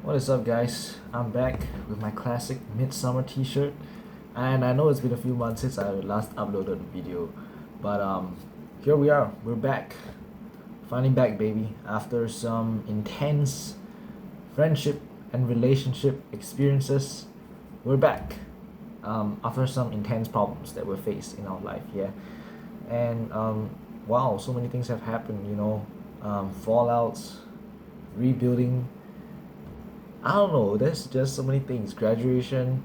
What is up, guys? I'm back with my classic midsummer t-shirt, and I know it's been a few months since I last uploaded a video, but here we are. We're back, finally back, baby. After some intense friendship and relationship experiences, we're back. After some intense problems that we faced in our life, yeah, and wow, so many things have happened. Fallouts, rebuilding. I don't know, there's just so many things. Graduation,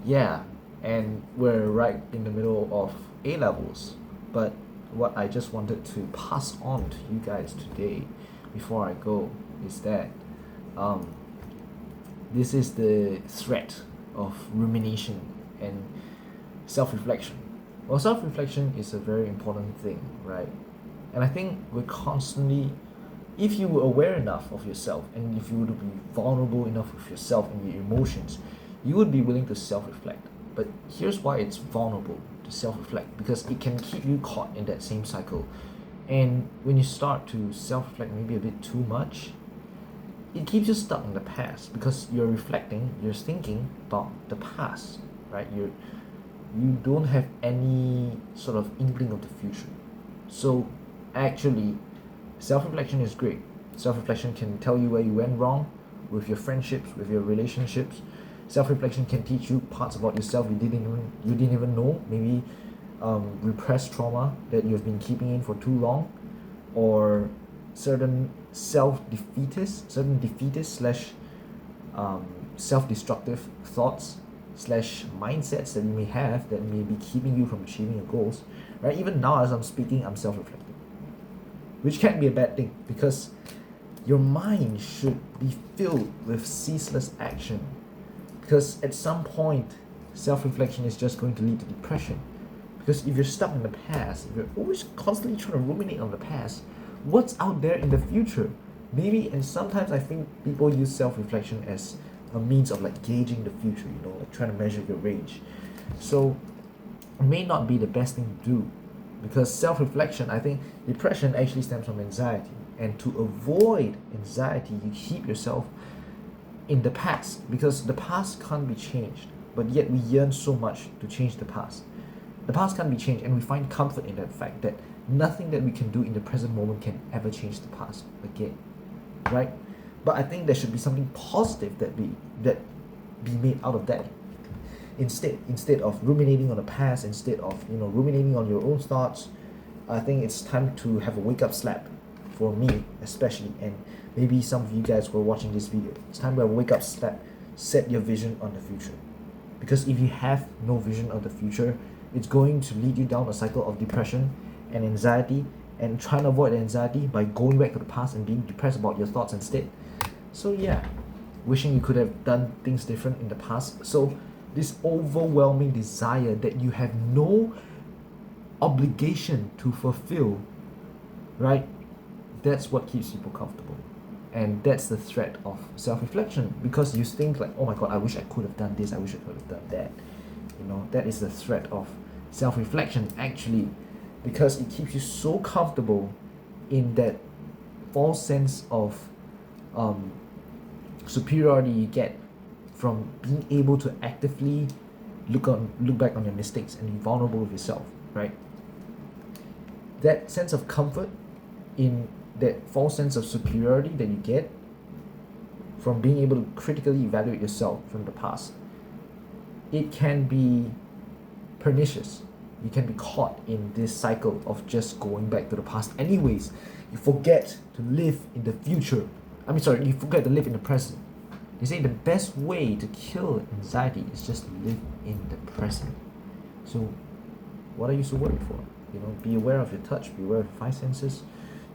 yeah, and we're right in the middle of A levels. But what I just wanted to pass on to you guys today before I go is that um, this is the threat of rumination and self reflection. Well, self reflection is a very important thing, right? And I think we're constantly, if you were aware enough of yourself and if you were to be vulnerable enough with yourself and your emotions, you would be willing to self-reflect. But here's why it's vulnerable to self-reflect, because it can keep you caught in that same cycle. And when you start to self-reflect maybe a bit too much, it keeps you stuck in the past because you're reflecting, you're thinking about the past, right? You don't have any sort of inkling of the future. So actually, self-reflection is great. Self-reflection can tell you where you went wrong with your friendships, with your relationships. Self-reflection can teach you parts about yourself you didn't even know. Maybe repressed trauma that you've been keeping in for too long, or certain certain defeatist slash self-destructive thoughts slash mindsets that you may have that may be keeping you from achieving your goals. Right? Even now, as I'm speaking, I'm self-reflecting, which can be a bad thing because your mind should be filled with ceaseless action. Because at some point, self-reflection is just going to lead to depression. Because if you're stuck in the past, if you're always constantly trying to ruminate on the past, what's out there in the future? Maybe, and sometimes I think people use self-reflection as a means of like gauging the future, like trying to measure your range. So it may not be the best thing to do, because self-reflection, I think depression actually stems from anxiety, and to avoid anxiety you keep yourself in the past, because the past can't be changed, but yet we yearn so much to change the past. The past can't be changed, and we find comfort in that fact that nothing that we can do in the present moment can ever change the past again, right? But I think there should be something positive that be made out of that. Instead of ruminating on the past, instead of ruminating on your own thoughts, I think it's time to have a wake up slap, for me especially, and maybe some of you guys who are watching this video. It's time to have a wake up slap. Set your vision on the future, because if you have no vision of the future, it's going to lead you down a cycle of depression and anxiety, and trying to avoid anxiety by going back to the past and being depressed about your thoughts instead. So yeah, wishing you could have done things different in the past. So this overwhelming desire that you have no obligation to fulfill, right? That's what keeps people comfortable. And that's the threat of self-reflection, because you think like, oh my god, I wish I could have done this, I wish I could have done that. That is the threat of self-reflection, actually, because it keeps you so comfortable in that false sense of superiority you get from being able to actively look back on your mistakes and be vulnerable with yourself, right? That sense of comfort in that false sense of superiority that you get from being able to critically evaluate yourself from the past, it can be pernicious. You can be caught in this cycle of just going back to the past anyways. You forget to live in the future. You forget to live in the present. They say the best way to kill anxiety is just to live in the present. So what are you so worried for? Be aware of your touch, be aware of your five senses,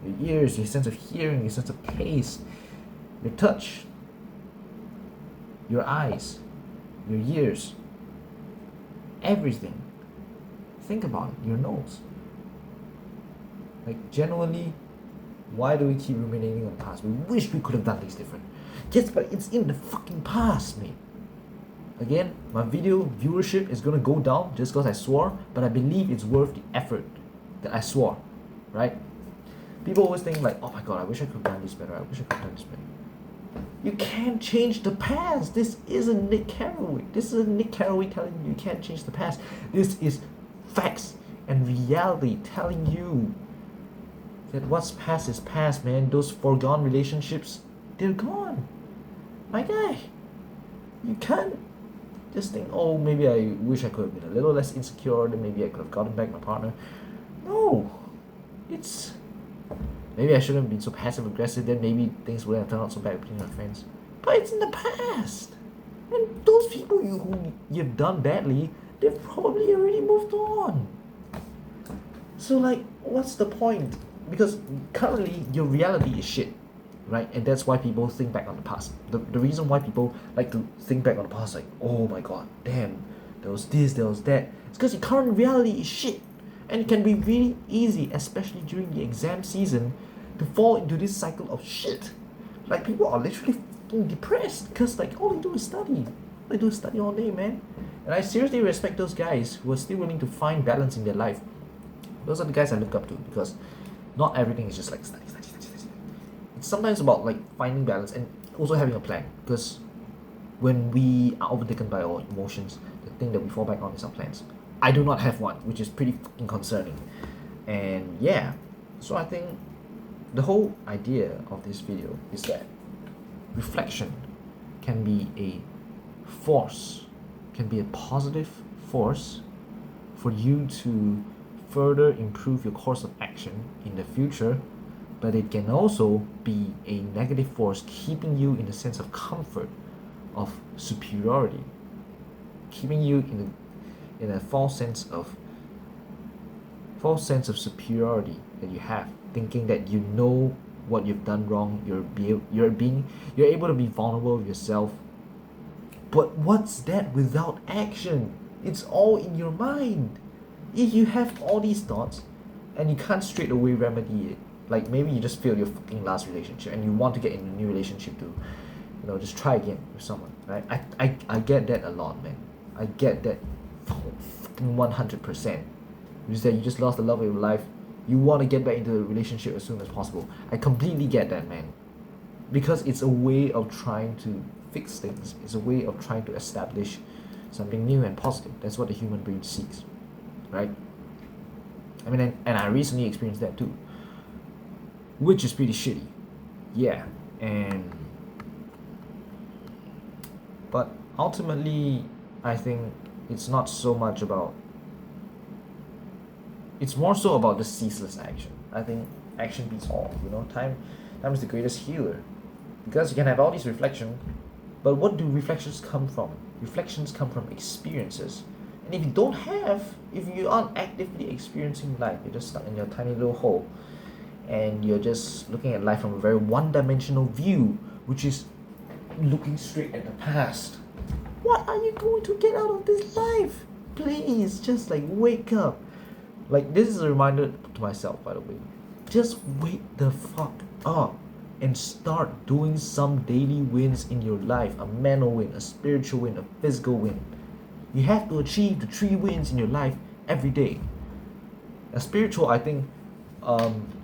your ears, your sense of hearing, your sense of taste, your touch, your eyes, your ears, everything. Think about it, your nose. Like, genuinely, why do we keep ruminating on the past? We wish we could have done things different. Yes, but it's in the fucking past, mate. Again, my video viewership is gonna go down just because I swore, but I believe it's worth the effort that I swore, right? People always think like, oh my god, I wish I could have done this better, I wish I could have done this better. You can't change the past. This isn't Nick Carraway. This isn't Nick Carraway telling you can't change the past. This is facts and reality telling you that what's past is past, man. Those foregone relationships, they're gone. My guy, you can't just think, oh, maybe I wish I could have been a little less insecure, then maybe I could have gotten back my partner. No, it's maybe I shouldn't have been so passive aggressive, then maybe things wouldn't have turned out so bad between our friends. But it's in the past. And those people who you've done badly, they've probably already moved on. So like, what's the point? Because currently your reality is shit, right? And that's why people think back on the past. The reason why people like to think back on the past, like, oh my god, damn, there was this, there was that. It's because your current reality is shit. And it can be really easy, especially during the exam season, to fall into this cycle of shit. Like, people are literally fucking depressed because, like, all they do is study. They do is study all day, man. And I seriously respect those guys who are still willing to find balance in their life. Those are the guys I look up to, because not everything is just like study. It's sometimes about like finding balance and also having a plan, because when we are overtaken by our emotions, the thing that we fall back on is our plans. I do not have one, which is pretty fucking concerning. And yeah, so I think the whole idea of this video is that reflection can be a force, can be a positive force for you to further improve your course of action in the future, but it can also be a negative force keeping you in a sense of comfort, of superiority, keeping you in a false sense of superiority that you have, thinking that you know what you've done wrong, you're able to be vulnerable with yourself. But what's that without action? It's all in your mind. If you have all these thoughts and you can't straight away remedy it, like maybe you just failed your fucking last relationship and you want to get in a new relationship to, you know, just try again with someone, right? I get that a lot, man. I get that fucking 100%. Is that you just lost the love of your life, you want to get back into the relationship as soon as possible. I completely get that, man. Because it's a way of trying to fix things. It's a way of trying to establish something new and positive. That's what the human brain seeks, right? I mean, and I recently experienced that too, which is pretty shitty. Yeah, but ultimately, I think it's not so much about, it's more so about the ceaseless action. I think action beats all, you know, time is the greatest healer. Because you can have all these reflections, but what do reflections come from? Reflections come from experiences. And if you aren't actively experiencing life, you're just stuck in your tiny little hole, and you're just looking at life from a very one-dimensional view, which is looking straight at the past. What are you going to get out of this life? Please, just like wake up. Like, this is a reminder to myself, by the way. Just wake the fuck up and start doing some daily wins in your life. A mental win, a spiritual win, a physical win. You have to achieve the 3 wins in your life every day. A spiritual, I think,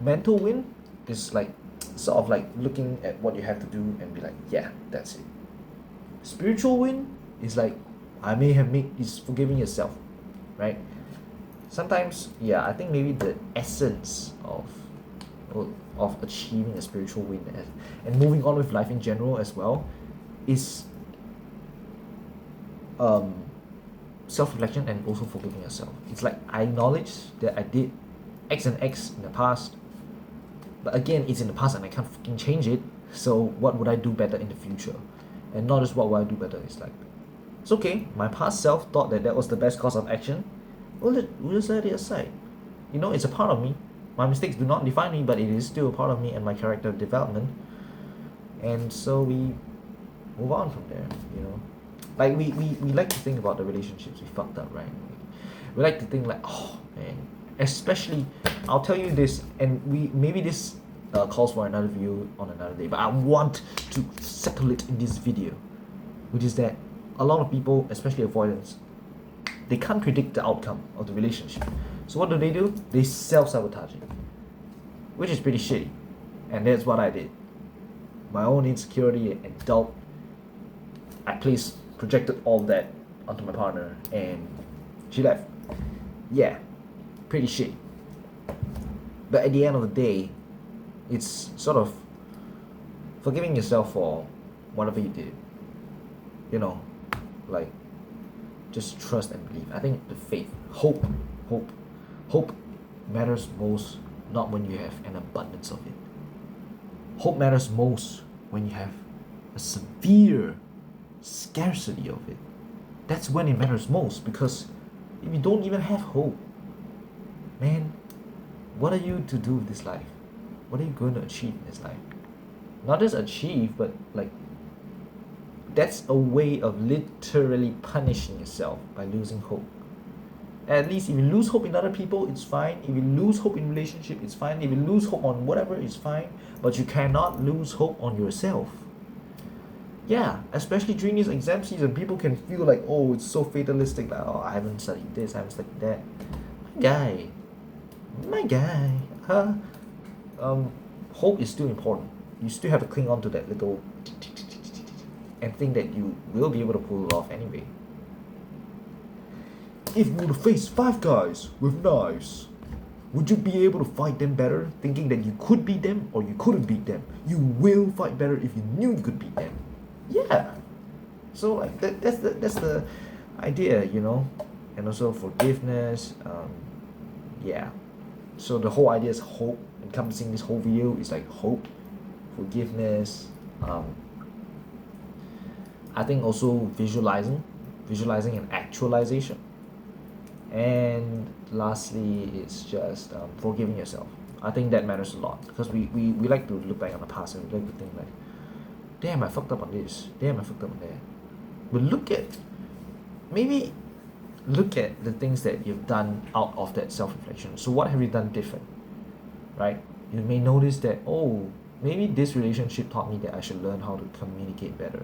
mental win is like sort of like looking at what you have to do and be like, yeah, that's it. Spiritual win is like, I may have made this, forgiving yourself, right? Sometimes, yeah, I think maybe the essence of achieving a spiritual win and moving on with life in general as well is self-reflection and also forgiving yourself. It's like, I acknowledge that I did X and X in the past, but again, it's in the past and I can't fucking change it, so what would I do better in the future? And not just what would I do better, it's like, it's okay, my past self thought that was the best course of action, we'll just let it aside. You know, it's a part of me. My mistakes do not define me, but it is still a part of me and my character development. And so we move on from there, you know. Like, we like to think about the relationships we fucked up, right? We like to think like, oh man, especially, I'll tell you this, and maybe this calls for another view on another day, but I want to settle it in this video, which is that a lot of people, especially avoidance, they can't predict the outcome of the relationship. So what do? They self-sabotage it, which is pretty shitty, and that's what I did. my own insecurity and doubt, I projected all that onto my partner, and she left. Yeah, pretty shit. But at the end of the day, it's sort of forgiving yourself for whatever you did. You know, like, just trust and believe. I think the faith, hope matters most not when you have an abundance of it. Hope matters most when you have a severe scarcity of it. That's when it matters most, because if you don't even have hope, man, what are you to do with this life? What are you going to achieve in this life? Not just achieve, but like, that's a way of literally punishing yourself by losing hope. At least if you lose hope in other people, it's fine. If you lose hope in relationship, it's fine. If you lose hope on whatever, it's fine. But you cannot lose hope on yourself. Yeah, especially during this exam season, people can feel like, oh, it's so fatalistic. Like, oh, I haven't studied this, I haven't studied that. My guy, huh? Hope is still important. You still have to cling on to that little and think that you will be able to pull it off anyway. If you were to face 5 guys with knives, would you be able to fight them better, thinking that you could beat them or you couldn't beat them? You will fight better if you knew you could beat them. Yeah. So like that's the idea, you know, and also forgiveness. Yeah. So the whole idea is hope. Encompassing this whole video is like hope, forgiveness. I think also visualizing and actualization. And lastly, it's just forgiving yourself. I think that matters a lot, because we like to look back on the past and we like to think like, damn, I fucked up on this, damn, I fucked up on that. But maybe look at the things that you've done out of that self-reflection. So what have you done different, right? You may notice that, oh, maybe this relationship taught me that I should learn how to communicate better,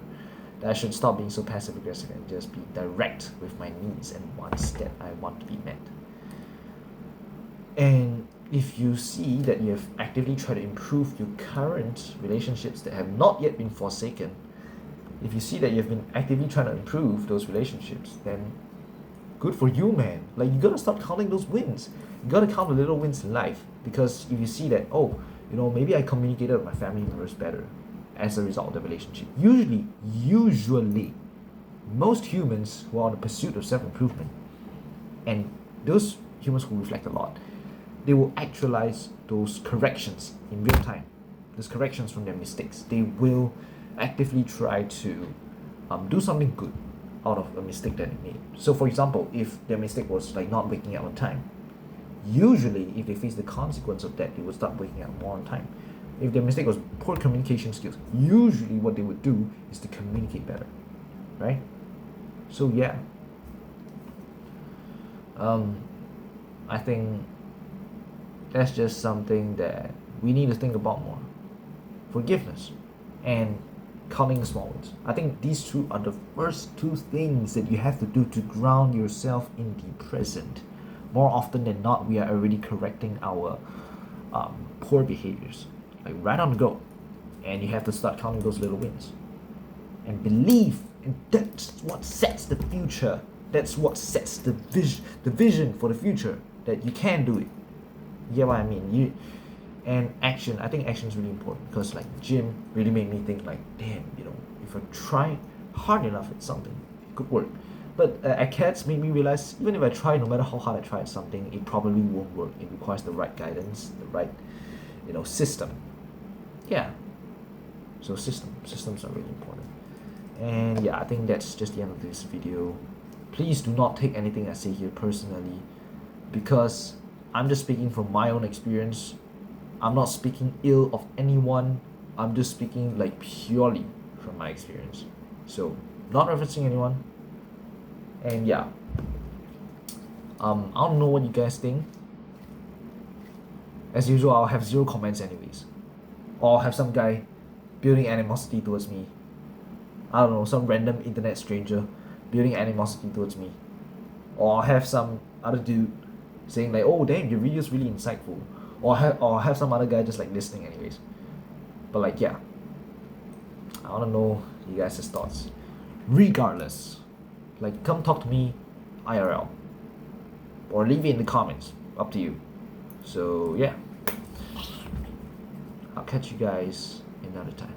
that I should stop being so passive aggressive and just be direct with my needs and wants that I want to be met. And if you see that you have actively tried to improve your current relationships that have not yet been forsaken, if you see that you've been actively trying to improve those relationships, then good for you, man. Like, you gotta start counting those wins. You gotta count the little wins in life, because if you see that, oh, you know, maybe I communicated with my family members better as a result of the relationship. Usually, most humans who are on the pursuit of self-improvement, and those humans who reflect a lot, they will actualize those corrections in real time. Those corrections from their mistakes. They will actively try to do something good out of a mistake that they made. So for example, if their mistake was like not waking up on time, usually if they face the consequence of that, they would start waking up more on time. If their mistake was poor communication skills, usually what they would do is to communicate better, right? So yeah, I think that's just something that we need to think about more. Forgiveness and counting the small ones. I think these two are the first 2 things that you have to do to ground yourself in the present. More often than not, we are already correcting our poor behaviors, like right on the go, and you have to start counting those little wins and believe, and that's what sets the future. That's what sets the vision for the future, that you can do it. You get what I mean? And action. I think action is really important, because like gym really made me think like, damn, you know, if I try hard enough at something, it could work. But ACADS made me realize, even if I try, no matter how hard I try at something, it probably won't work. It requires the right guidance, the right, you know, system. Yeah. So systems are really important. And yeah, I think that's just the end of this video. Please do not take anything I say here personally, because I'm just speaking from my own experience. I'm not speaking ill of anyone. I'm just speaking like purely from my experience. So, not referencing anyone. And yeah, I don't know what you guys think. As usual, I'll have 0 comments anyways. Or I'll have some guy building animosity towards me. I don't know, some random internet stranger building animosity towards me. Or I'll have some other dude saying like, oh damn, your video's really insightful. Or have some other guy just like listening anyways. But like, yeah, I want to know you guys' thoughts. Regardless, like come talk to me IRL or leave it in the comments. Up to you. So yeah, I'll catch you guys another time.